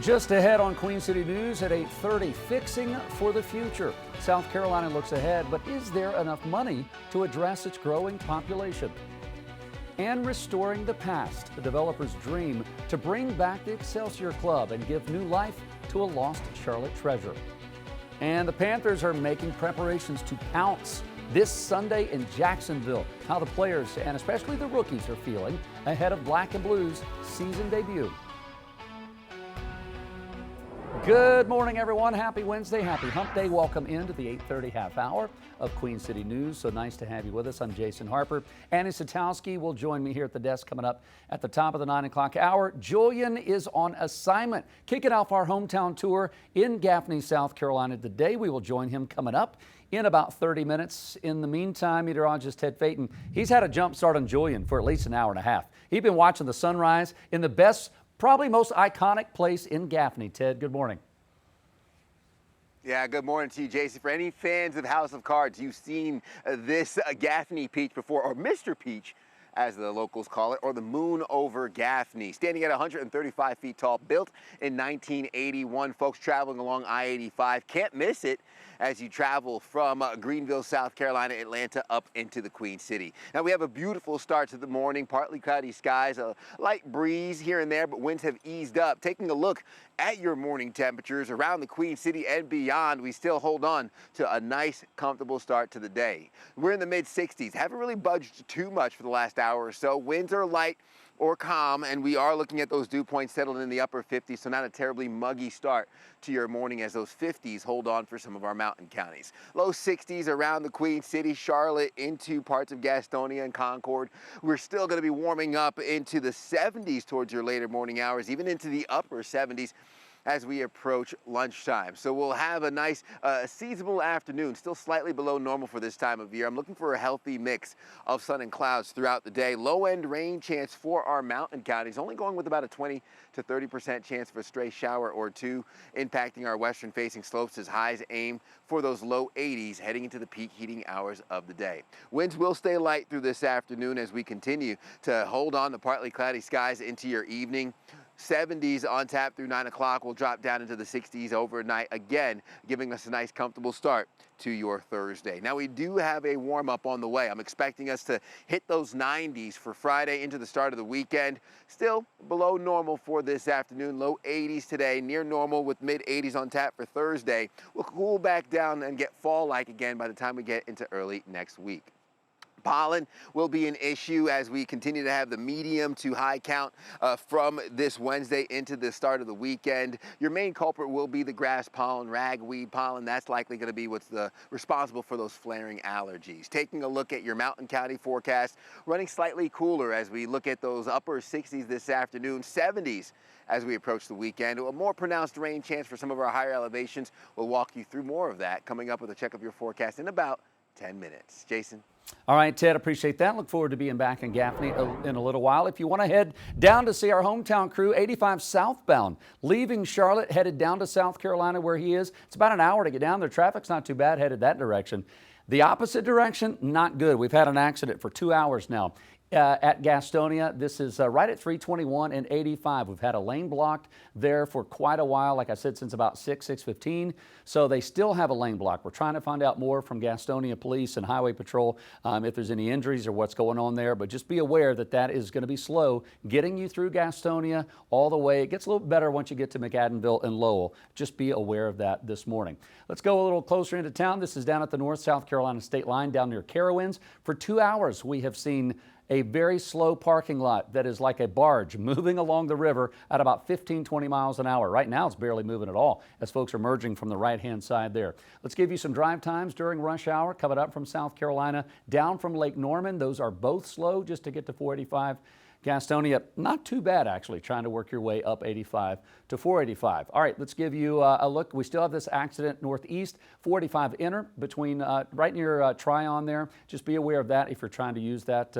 Just ahead on Queen City News at 8:30, fixing for the future. South Carolina looks ahead, but is there enough money to address its growing population? And restoring the past, the developer's dream to bring back the Excelsior Club and give new life to a lost Charlotte treasure. And the Panthers are making preparations to pounce this Sunday in Jacksonville. How the players and especially the rookies are feeling ahead of Black and Blue's season debut. Good morning, everyone. Happy Wednesday. Happy Hump Day. Welcome into the 8:30 half hour of Queen City News. So nice to have you with us. I'm Jason Harper. Annie Satowski will join me here at the desk coming up at the top of the 9 o'clock hour. Julian is on assignment, kicking off our hometown tour in Gaffney, South Carolina today. We will join him coming up in about 30 minutes. In the meantime, meteorologist Ted Phaeton, he's had a jump start on Julian for at least an hour and a half. He's been watching the sunrise in the best, probably most iconic place in Gaffney. Ted, good morning. Yeah, good morning to you, Jason. For any fans of House of Cards, you've seen this Gaffney Peach before, or Mr. Peach, as the locals call it, or the moon over Gaffney. Standing at 135 feet tall, built in 1981. Folks traveling along I-85 can't miss it as you travel from Greenville, South Carolina, Atlanta, up into the Queen City. Now, we have a beautiful start to the morning, partly cloudy skies, a light breeze here and there, but winds have eased up. Taking a look at your morning temperatures around the Queen City and beyond, we still hold on to a nice, comfortable start to the day. We're in the mid-60s, haven't really budged too much for the last hour or so. Winds are light or calm, and we are looking at those dew points settled in the upper 50s, so not a terribly muggy start to your morning as those 50s hold on for some of our mountain counties. Low 60s around the Queen City, Charlotte, into parts of Gastonia and Concord. We're still going to be warming up into the 70s towards your later morning hours, even into the upper 70s as we approach lunchtime. So we'll have a nice seasonable afternoon, still slightly below normal for this time of year. I'm looking for a healthy mix of sun and clouds throughout the day. Low-end rain chance for our mountain counties, only going with about a 20 to 30% chance of a stray shower or two, impacting our western-facing slopes as highs aim for those low 80s heading into the peak heating hours of the day. Winds will stay light through this afternoon as we continue to hold on to partly cloudy skies into your evening. 70s on tap through 9 o'clock. Will drop down into the 60s overnight, again, giving us a nice comfortable start to your Thursday. Now, we do have a warm up on the way. I'm expecting us to hit those 90s for Friday into the start of the weekend. Still below normal for this afternoon. Low 80s today, near normal with mid 80s on tap for Thursday. We'll cool back down and get fall-like again by the time we get into early next week. Pollen will be an issue as we continue to have the medium to high count from this Wednesday into the start of the weekend. Your main culprit will be the grass pollen, ragweed pollen. That's likely going to be what's responsible for those flaring allergies. Taking a look at your mountain county forecast, running slightly cooler as we look at those upper 60s this afternoon, 70s as we approach the weekend. A more pronounced rain chance for some of our higher elevations. We'll walk you through more of that coming up with a check of your forecast in about 10 minutes. Jason? All right, Ted, appreciate that. Look forward to being back in Gaffney in a little while. If you want to head down to see our hometown crew, 85 southbound, leaving Charlotte, headed down to South Carolina where he is. It's about an hour to get down there. Traffic's not too bad headed that direction. The opposite direction, not good. We've had an accident for 2 hours now. At Gastonia. This is right at 321 and 85. We've had a lane blocked there for quite a while, like I said, since about 6:15. So they still have a lane block. We're trying to find out more from Gastonia Police and Highway Patrol if there's any injuries or what's going on there. But just be aware that that is going to be slow getting you through Gastonia all the way. It gets a little better once you get to McAdenville and Lowell. Just be aware of that this morning. Let's go a little closer into town. This is down at the North South Carolina state line down near Carowinds. For 2 hours, we have seen a very slow parking lot that is like a barge moving along the river at about 15-20 miles an hour. Right now, it's barely moving at all as folks are merging from the right-hand side there. Let's give you some drive times during rush hour coming up from South Carolina, down from Lake Norman. Those are both slow just to get to 485. Gastonia, not too bad actually, trying to work your way up 85 to 485. All right, let's give you a look. We still have this accident northeast, 485 inner between right near Tryon there. Just be aware of that if you're trying to use that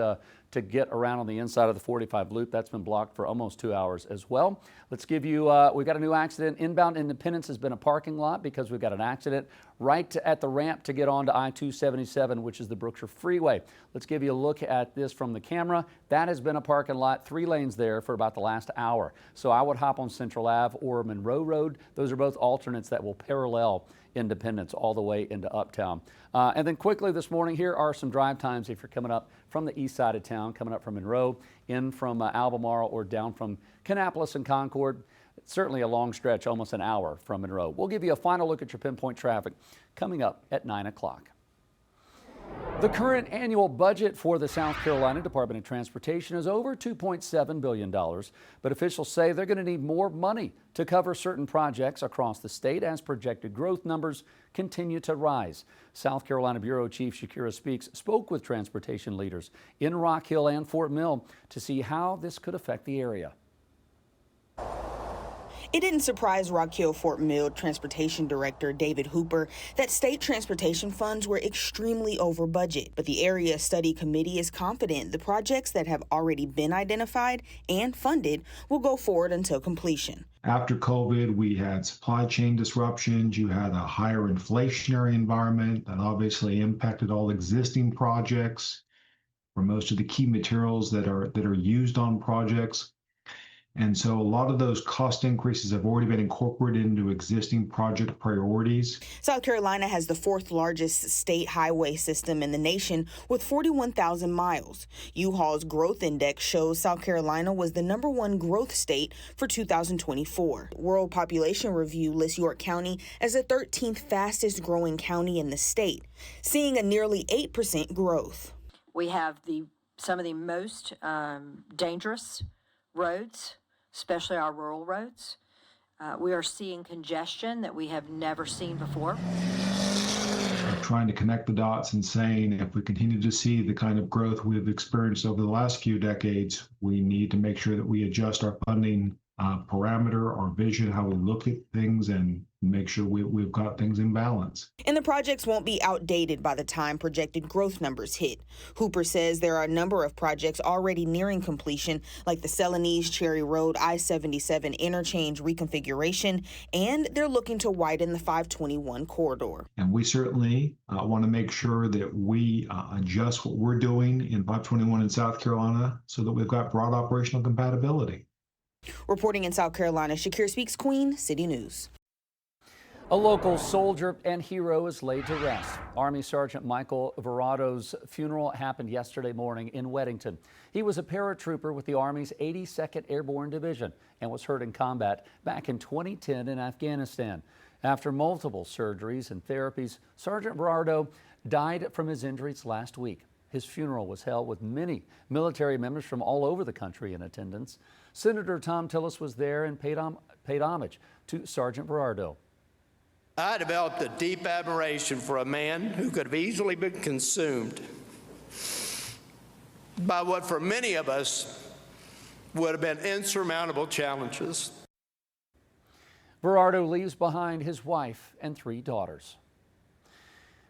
to get around on the inside of the 45 loop. That's been blocked for almost 2 hours as well. Let's give you, we've got a new accident. Inbound Independence has been a parking lot because we've got an accident right at the ramp to get onto I-277, which is the Brookshire Freeway. Let's give you a look at this from the camera. That has been a parking lot, 3 lanes there for about the last hour. So I would hop on Central Ave or Monroe Road. Those are both alternates that will parallel Independence all the way into Uptown. And then quickly this morning, here are some drive times if you're coming up from the east side of town, coming up from Monroe, in from Albemarle, or down from Kannapolis and Concord. It's certainly a long stretch, almost an hour from Monroe. We'll give you a final look at your pinpoint traffic coming up at 9 o'clock. The current annual budget for the South Carolina Department of Transportation is over $2.7 billion, but officials say they're going to need more money to cover certain projects across the state as projected growth numbers continue to rise. South Carolina Bureau Chief Shakira Speaks spoke with transportation leaders in Rock Hill and Fort Mill to see how this could affect the area. It didn't surprise Rock Hill Fort Mill Transportation Director David Hooper that state transportation funds were extremely over budget. But the Area Study Committee is confident the projects that have already been identified and funded will go forward until completion. After COVID, we had supply chain disruptions. You had a higher inflationary environment that obviously impacted all existing projects for most of the key materials that are used on projects. And so a lot of those cost increases have already been incorporated into existing project priorities. South Carolina has the 4th largest state highway system in the nation with 41,000 miles. U-Haul's growth index shows South Carolina was the #1 growth state for 2024. World Population Review lists York County as the 13th fastest growing county in the state, seeing a nearly 8% growth. We have some of the most dangerous roads, especially our rural roads. We are seeing congestion that we have never seen before. Trying to connect the dots and saying if we continue to see the kind of growth we've experienced over the last few decades, we need to make sure that we adjust our funding parameter, our vision, how we look at things, and make sure we've got things in balance. And the projects won't be outdated by the time projected growth numbers hit. Hooper says there are a number of projects already nearing completion, like the Celanese Cherry Road I-77 interchange reconfiguration, and they're looking to widen the 521 corridor. And we certainly want to make sure that we adjust what we're doing in 521 in South Carolina so that we've got broad operational compatibility. Reporting in South Carolina, Shakira Speaks, Queen City News. A local soldier and hero is laid to rest. Army Sergeant Michael Verado's funeral happened yesterday morning in Weddington. He was a paratrooper with the Army's 82nd Airborne Division and was hurt in combat back in 2010 in Afghanistan. After multiple surgeries and therapies, Sergeant Verado died from his injuries last week. His funeral was held with many military members from all over the country in attendance. Senator Tom Tillis was there and paid homage to Sergeant Verado. I developed a deep admiration for a man who could have easily been consumed by what for many of us would have been insurmountable challenges. Verado leaves behind his wife and 3 daughters.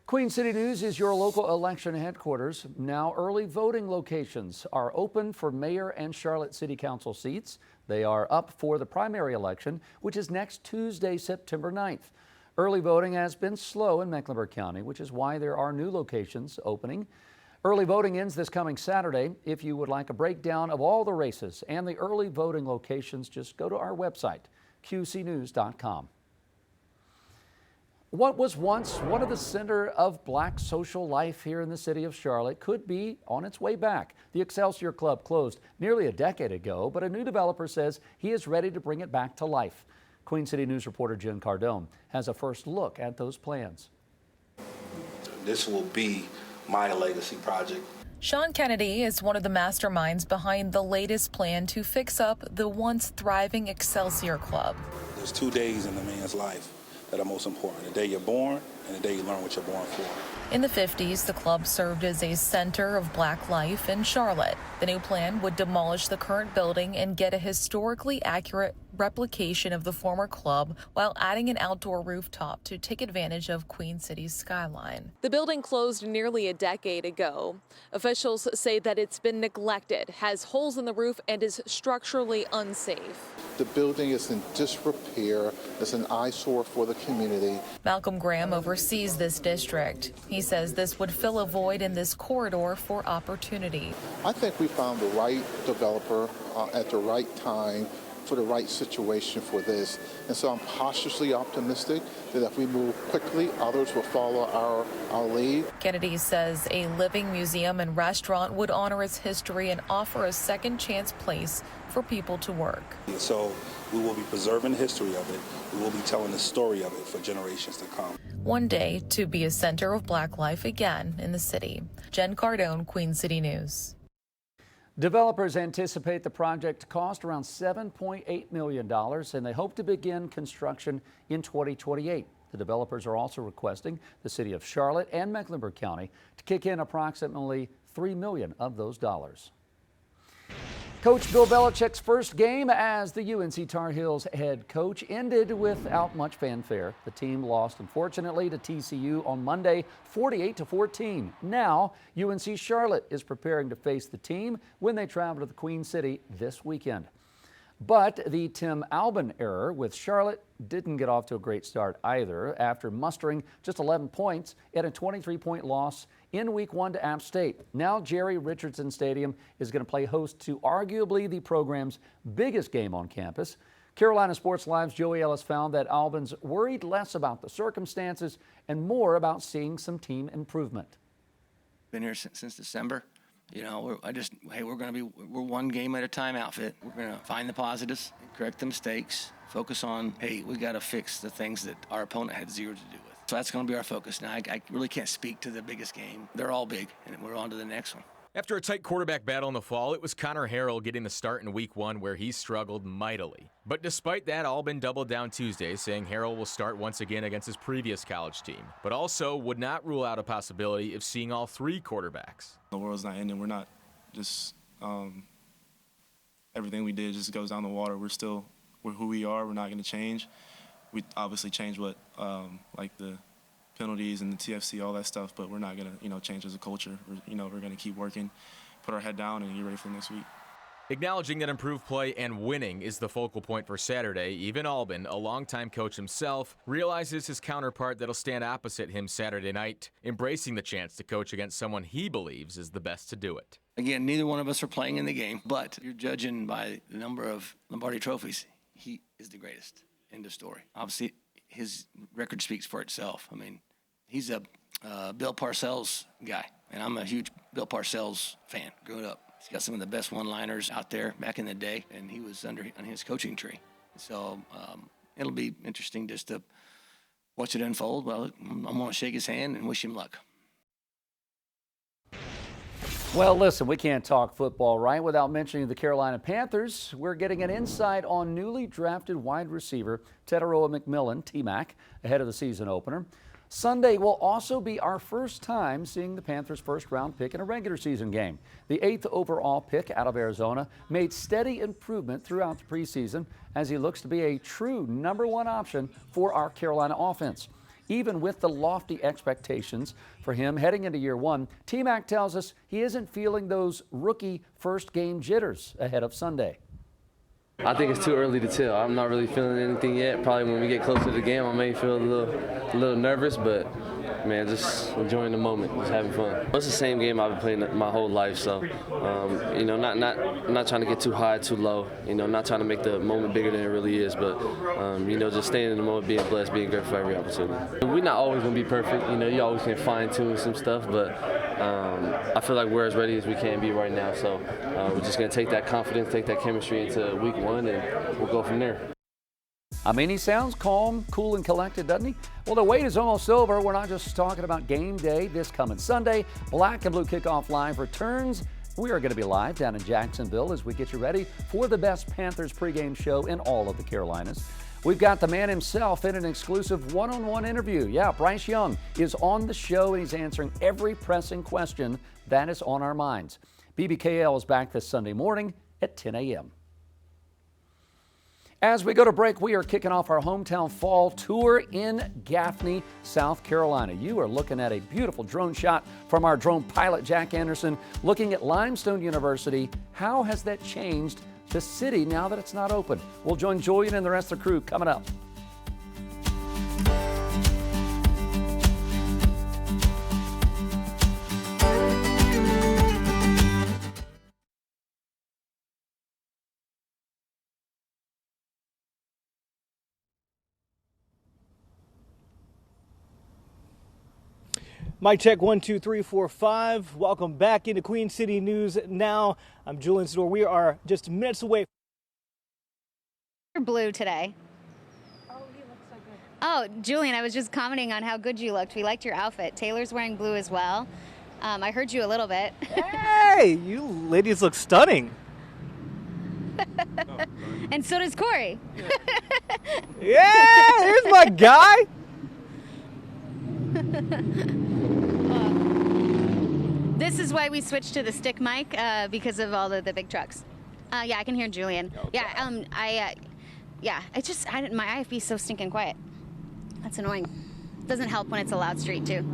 Queen City News is your local election headquarters. Now early voting locations are open for mayor and Charlotte City Council seats. They are up for the primary election, which is next Tuesday, September 9th. Early voting has been slow in Mecklenburg County, which is why there are new locations opening. Early voting ends this coming Saturday. If you would like a breakdown of all the races and the early voting locations, just go to our website, qcnews.com. What was once one of the center of black social life here in the city of Charlotte could be on its way back. The Excelsior Club closed nearly a decade ago, but a new developer says he is ready to bring it back to life. Queen City News reporter Jen Cardone has a first look at those plans. This will be my legacy project. Sean Kennedy is one of the masterminds behind the latest plan to fix up the once thriving Excelsior Club. There's 2 days in a man's life that are most important: the day you're born and the day you learn what you're born for. In the 50s, the club served as a center of black life in Charlotte. The new plan would demolish the current building and get a historically accurate replication of the former club while adding an outdoor rooftop to take advantage of Queen City's skyline. The building closed nearly a decade ago. Officials say that it's been neglected, has holes in the roof, and is structurally unsafe. The building is in disrepair. It's an eyesore for the community. Malcolm Graham oversees this district. He says this would fill a void in this corridor for opportunity. I think we found the right developer at the right time for the right situation for this. And so I'm cautiously optimistic that if we move quickly, others will follow our lead. Kennedy says a living museum and restaurant would honor its history and offer a second chance place for people to work. So we will be preserving the history of it. We will be telling the story of it for generations to come. One day to be a center of black life again in the city. Jen Cardone, Queen City News. Developers anticipate the project to cost around $7.8 million, and they hope to begin construction in 2028. The developers are also requesting the city of Charlotte and Mecklenburg County to kick in approximately $3 million of those dollars. Coach Bill Belichick's first game as the UNC Tar Heels head coach ended without much fanfare. The team lost, unfortunately, to TCU on Monday, 48-14. Now, UNC Charlotte is preparing to face the team when they travel to the Queen City this weekend. But the Tim Albin error with Charlotte didn't get off to a great start either after mustering just 11 points at a 23-point loss in Week 1 to App State. Now Jerry Richardson Stadium is going to play host to arguably the program's biggest game on campus. Carolina Sports Live's Joey Ellis found that Albin's worried less about the circumstances and more about seeing some team improvement. Been here since December. You know, we're one game at a time outfit. We're going to find the positives, correct the mistakes, focus on, hey, we got to fix the things that our opponent had zero to do with. So that's going to be our focus. Now, I really can't speak to the biggest game. They're all big, and we're on to the next one. After a tight quarterback battle in the fall, it was Connor Harrell getting the start in Week 1 where he struggled mightily. But despite that, Albin doubled down Tuesday, saying Harrell will start once again against his previous college team, but also would not rule out a possibility of seeing all three quarterbacks. The world's not ending. We're not just everything we did just goes down the water. We're who we are. We're not going to change. We obviously change what like the penalties and the TFC, all that stuff, but we're not going to, change as a culture. We're going to keep working, put our head down, and get ready for next week. Acknowledging that improved play and winning is the focal point for Saturday, even Albin, a longtime coach himself, realizes his counterpart that'll stand opposite him Saturday night, embracing the chance to coach against someone he believes is the best to do it. Again, neither one of us are playing in the game, but you're judging by the number of Lombardi trophies. He is the greatest. End of story. Obviously, his record speaks for itself. I mean, he's a Bill Parcells guy, and I'm a huge Bill Parcells fan growing up. He's got some of the best one-liners out there back in the day, and he was on his coaching tree. So it'll be interesting just to watch it unfold. Well, I'm going to shake his hand and wish him luck. Well, listen, we can't talk football, right, without mentioning the Carolina Panthers. We're getting an insight on newly drafted wide receiver Teteroa McMillan, T-Mac, ahead of the season opener. Sunday will also be our first time seeing the Panthers' first-round pick in a regular season game. The 8th overall pick out of Arizona made steady improvement throughout the preseason as he looks to be a true #1 option for our Carolina offense. Even with the lofty expectations for him heading into year one, T-Mac tells us he isn't feeling those rookie first-game jitters ahead of Sunday. I think it's too early to tell. I'm not really feeling anything yet. Probably when we get closer to the game, I may feel a little nervous, but man, just enjoying the moment, just having fun. It's the same game I've been playing my whole life, so not trying to get too high, too low. Not trying to make the moment bigger than it really is, but just staying in the moment, being blessed, being grateful for every opportunity. We're not always gonna be perfect. You always can fine tune some stuff, but I feel like we're as ready as we can be right now. So we're just gonna take that confidence, take that chemistry into week 1, and we'll go from there. I mean, he sounds calm, cool, and collected, doesn't he? Well, the wait is almost over. We're not just talking about game day this coming Sunday. Black and Blue Kickoff Live returns. We are going to be live down in Jacksonville as we get you ready for the best Panthers pregame show in all of the Carolinas. We've got the man himself in an exclusive one-on-one interview. Yeah, Bryce Young is on the show and he's answering every pressing question that is on our minds. BBKL is back this Sunday morning at 10 a.m. As we go to break, we are kicking off our hometown fall tour in Gaffney, South Carolina. You are looking at a beautiful drone shot from our drone pilot, Jack Anderson, looking at Limestone University. How has that changed the city now that it's not open? We'll join Julian and the rest of the crew coming up. Mic check 1, 2, 3, 4, 5. Welcome back into Queen City News Now. I'm Julian Sidor. We are just minutes away. You're blue today. Oh, you look so good. Oh, Julian, I was just commenting on how good you looked. We liked your outfit. Taylor's wearing blue as well. I heard you a little bit. Hey, you ladies look stunning. And so does Corey. Yeah, here's my guy. This is why we switched to the stick mic because of all the big trucks. Yeah, I can hear Julian. Okay. Yeah, my IFB is so stinking quiet. That's annoying. Doesn't help when it's a loud street too.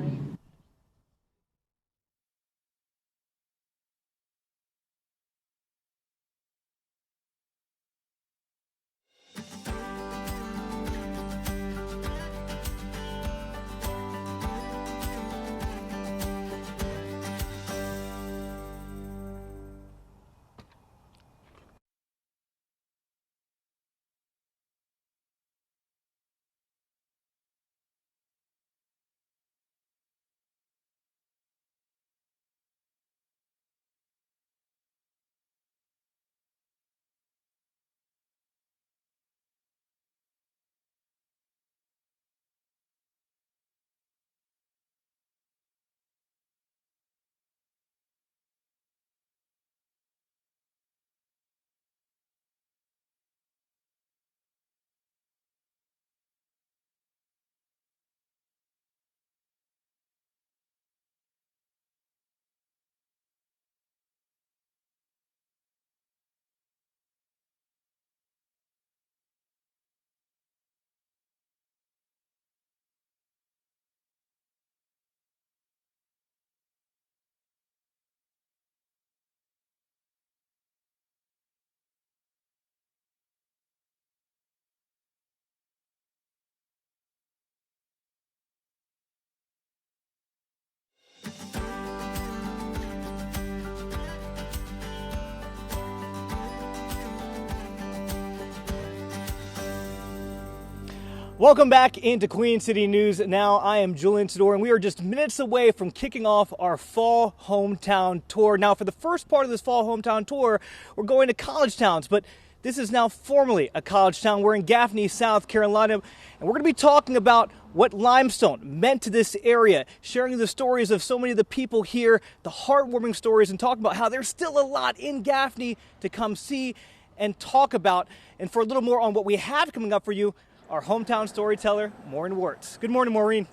Welcome back into Queen City News Now. I am Julian Sidor, and we are just minutes away from kicking off our fall hometown tour. Now, for the first part of this fall hometown tour, we're going to college towns, but this is now formally a college town. We're in Gaffney, South Carolina, and we're going to be talking about what limestone meant to this area, sharing the stories of so many of the people here, the heartwarming stories, and talking about how there's still a lot in Gaffney to come see and talk about. And for a little more on what we have coming up for you, our hometown storyteller, Maureen Wirtz. Good morning, Maureen.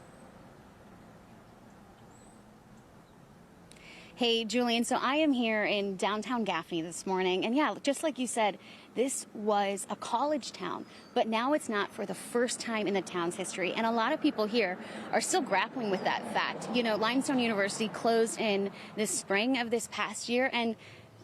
Hey, Julian. So I am here in downtown Gaffney this morning. And yeah, just like you said, this was a college town, but now it's not for the first time in the town's history. And a lot of people here are still grappling with that fact. You know, Limestone University closed in the spring of this past year, and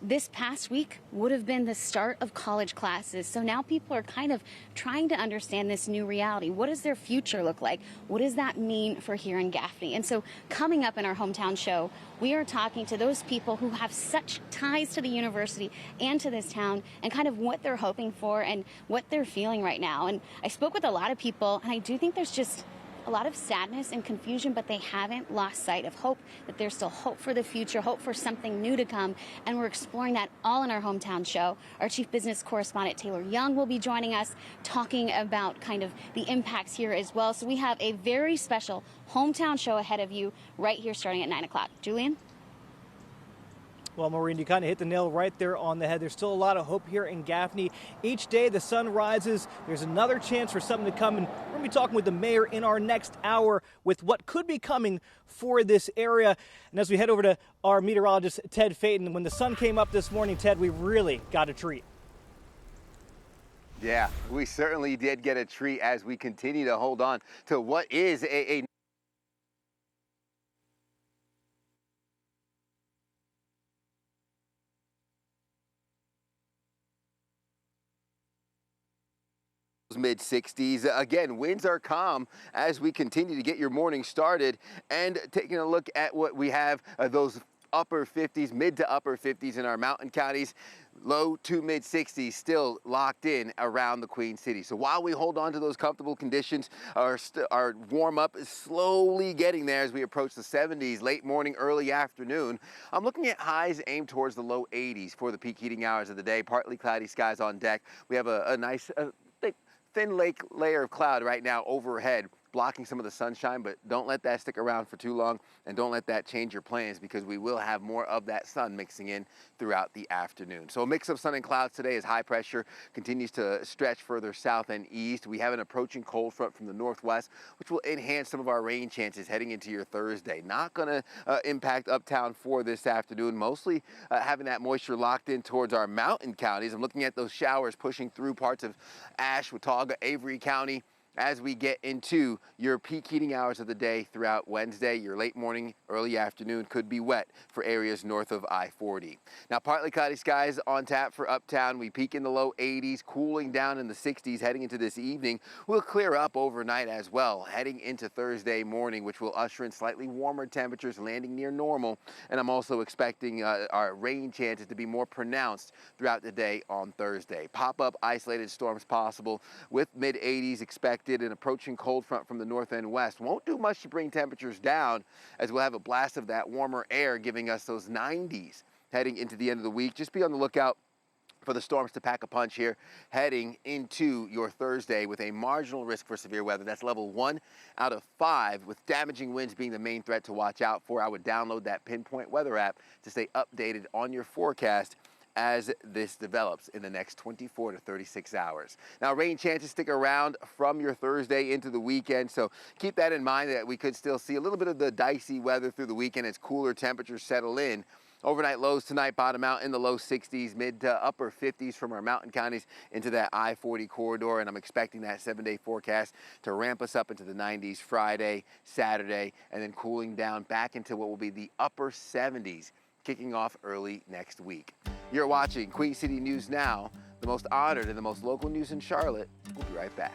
this past week would have been the start of college classes. So now people are kind of trying to understand this new reality. What does their future look like? What does that mean for here in Gaffney? And so coming up in our hometown show, we are talking to those people who have such ties to the university and to this town, and kind of what they're hoping for and what they're feeling right now. And I spoke with a lot of people, and I do think there's just a lot of sadness and confusion, but they haven't lost sight of hope, that there's still hope for the future, hope for something new to come. And we're exploring that all in our hometown show. Our chief business correspondent, Taylor Young, will be joining us, talking about kind of the impacts here as well. So we have a very special hometown show ahead of you right here starting at 9 o'clock. Julian? Well, Maureen, you kind of hit the nail right there on the head. There's still a lot of hope here in Gaffney. Each day the sun rises, there's another chance for something to come, and we're going to be talking with the mayor in our next hour with what could be coming for this area. And as we head over to our meteorologist, Ted Phaeton, when the sun came up this morning, Ted, we really got a treat. Yeah, we certainly did get a treat as we continue to hold on to what is a mid 60s. Again, winds are calm as we continue to get your morning started, and taking a look at what we have, those upper 50s, mid to upper 50s in our mountain counties. Low to mid 60s still locked in around the Queen City. So while we hold on to those comfortable conditions, our warm up is slowly getting there as we approach the 70s late morning, early afternoon. I'm looking at highs aimed towards the low 80s for the peak heating hours of the day. Partly cloudy skies on deck. We have a nice thin layer of cloud right now overhead, blocking some of the sunshine, but don't let that stick around for too long, and don't let that change your plans, because we will have more of that sun mixing in throughout the afternoon. So a mix of sun and clouds today as high pressure continues to stretch further south and east. We have an approaching cold front from the northwest, which will enhance some of our rain chances heading into your Thursday. Not going to impact uptown for this afternoon, mostly having that moisture locked in towards our mountain counties. I'm looking at those showers pushing through parts of Ashe, Watauga, Avery County, as we get into your peak heating hours of the day throughout Wednesday. Your late morning, early afternoon could be wet for areas north of I-40. Now, partly cloudy skies on tap for uptown. We peak in the low 80s, cooling down in the 60s heading into this evening. We'll clear up overnight as well, heading into Thursday morning, which will usher in slightly warmer temperatures, landing near normal. And I'm also expecting our rain chances to be more pronounced throughout the day on Thursday. Pop-up isolated storms possible with mid-80s expected. An approaching cold front from the north and west won't do much to bring temperatures down, as we'll have a blast of that warmer air giving us those 90s heading into the end of the week. Just be on the lookout for the storms to pack a punch here heading into your Thursday, with a marginal risk for severe weather. That's level 1 out of 5, with damaging winds being the main threat to watch out for. I would download that Pinpoint Weather app to stay updated on your forecast as this develops in the next 24 to 36 hours. Now, rain chances stick around from your Thursday into the weekend, so keep that in mind, that we could still see a little bit of the dicey weather through the weekend as cooler temperatures settle in. Overnight lows tonight bottom out in the low 60s, mid to upper 50s from our mountain counties into that I-40 corridor, and I'm expecting that 7-day forecast to ramp us up into the 90s Friday, Saturday, and then cooling down back into what will be the upper 70s kicking off early next week. You're watching Queen City News Now, the most honored and the most local news in Charlotte. We'll be right back.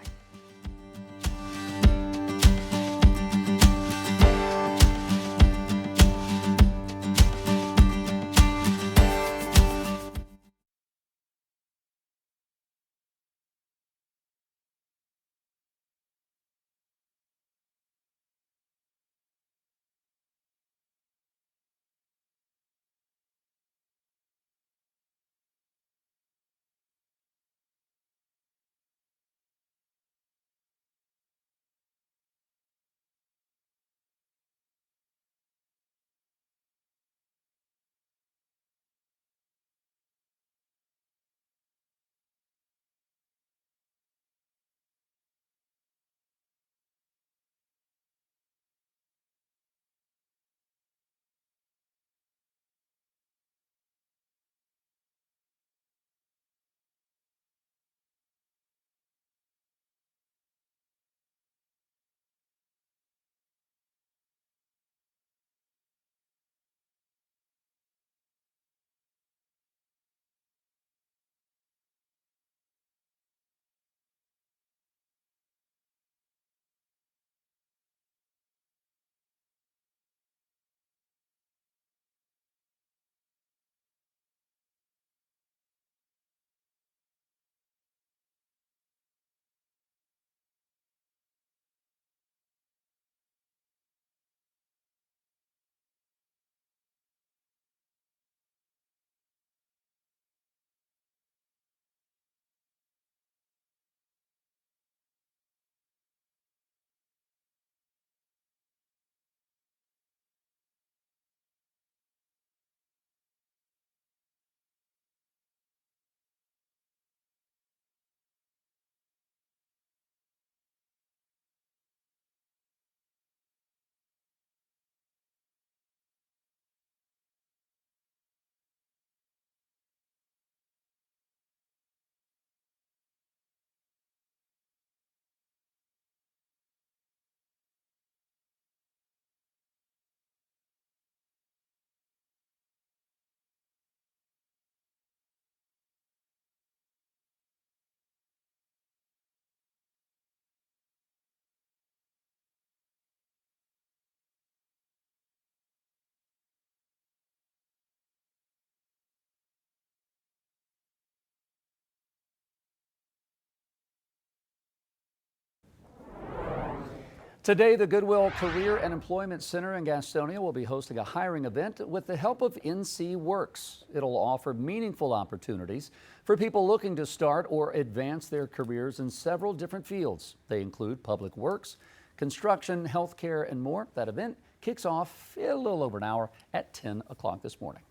Today, the Goodwill Career and Employment Center in Gastonia will be hosting a hiring event with the help of NC Works. It'll offer meaningful opportunities for people looking to start or advance their careers in several different fields. They include public works, construction, healthcare, and more. That event kicks off in a little over an hour at 10 o'clock this morning.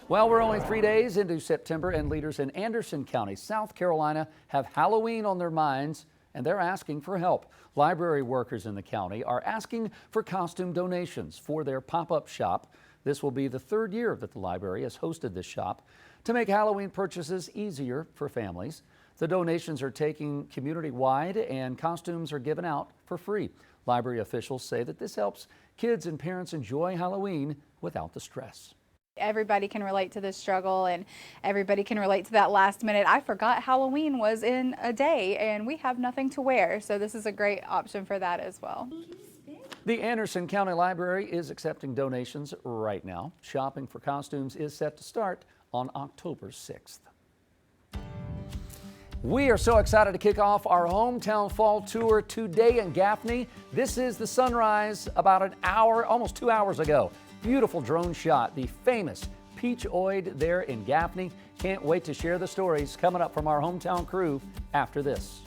Well, we're only 3 days into September, and leaders in Anderson County, South Carolina, have Halloween on their minds, and they're asking for help. Library workers in the county are asking for costume donations for their pop-up shop. This will be the third year that the library has hosted this shop to make Halloween purchases easier for families. The donations are taken community-wide, and costumes are given out for free. Library officials say that this helps kids and parents enjoy Halloween without the stress. Everybody can relate to this struggle, and everybody can relate to that last minute. I forgot Halloween was in a day and we have nothing to wear, so this is a great option for that as well. The Anderson County Library is accepting donations right now. Shopping for costumes is set to start on October 6th. We are so excited to kick off our hometown fall tour today in Gaffney. This is the sunrise about an hour, almost 2 hours ago. Beautiful drone shot, the famous Peach Oid there in Gaffney. Can't wait to share the stories coming up from our hometown crew after this.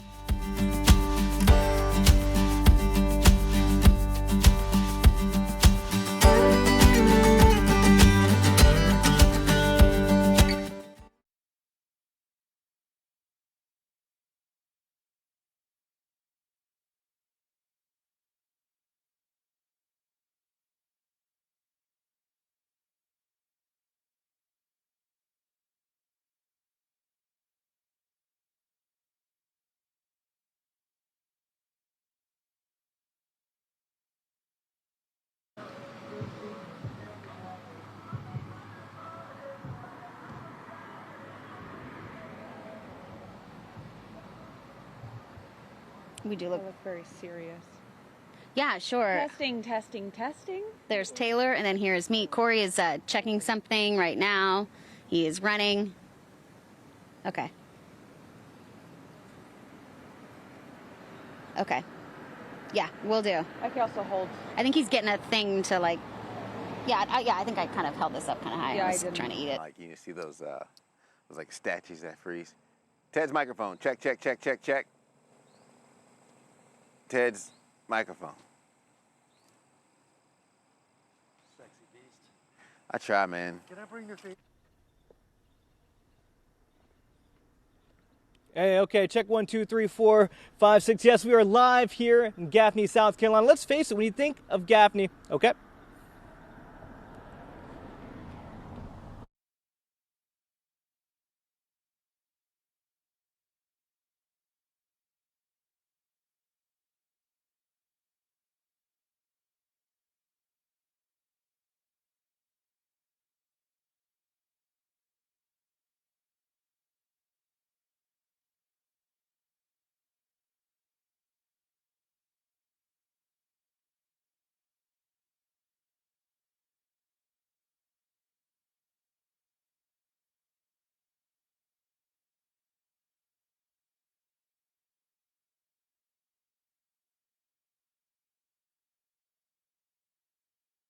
We do look very serious. Yeah, sure. Testing. There's Taylor, and then here's me. Corey is checking something right now. He is running. Okay. Okay. Yeah, we'll do. I can also hold. I think he's getting a thing to like. Yeah, I think I kind of held this up kind of high. Yeah, I was I didn't. trying to eat it. Like, you see those like statues that freeze. Ted's microphone. Check. Ted's microphone. Sexy beast. I try, man. Can I bring your feet? Hey, okay, check 1, 2, 3, 4, 5, 6. Yes, we are live here in Gaffney, South Carolina. Let's face it, when you think of Gaffney, okay,